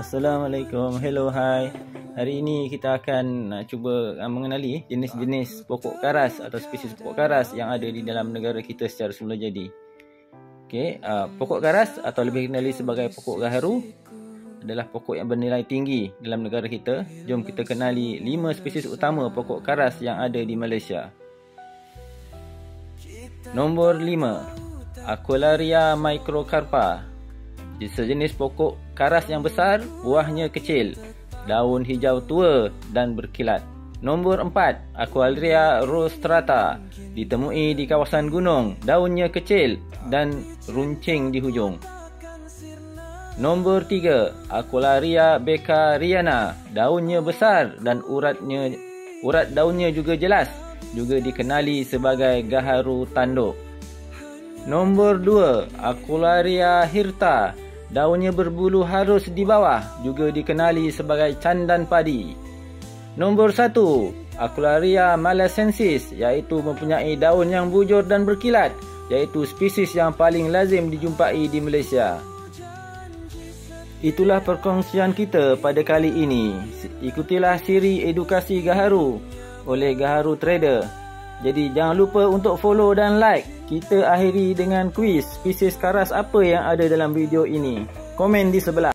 Assalamualaikum, hello, hi. Hari ini kita akan cuba mengenali jenis-jenis pokok karas atau spesies pokok karas yang ada di dalam negara kita secara semula jadi. Okey, pokok karas atau lebih dikenali sebagai pokok gaharu adalah pokok yang bernilai tinggi dalam negara kita. Jom kita kenali 5 spesies utama pokok karas yang ada di Malaysia. Nombor 5, Aqualaria microcarpa. Sejenis pokok karas yang besar, buahnya kecil, daun hijau tua dan berkilat. Nombor 4, Aqualaria rostrata. Ditemui di kawasan gunung, daunnya kecil dan runcing di hujung. Nombor 3, Aqualaria beccariana. Daunnya besar dan urat daunnya juga jelas, juga dikenali sebagai gaharu tanduk. Nombor 2, Aqualaria hirta. Daunnya berbulu halus di bawah, juga dikenali sebagai candan padi. Nombor 1, Aqualaria malasensis, iaitu mempunyai daun yang bujur dan berkilat, iaitu spesies yang paling lazim dijumpai di Malaysia. Itulah perkongsian kita pada kali ini. Ikutilah siri edukasi gaharu oleh Gaharu Trader. Jadi jangan lupa untuk follow dan like. Kita akhiri dengan kuis spesies karas apa yang ada dalam video ini. Komen di sebelah.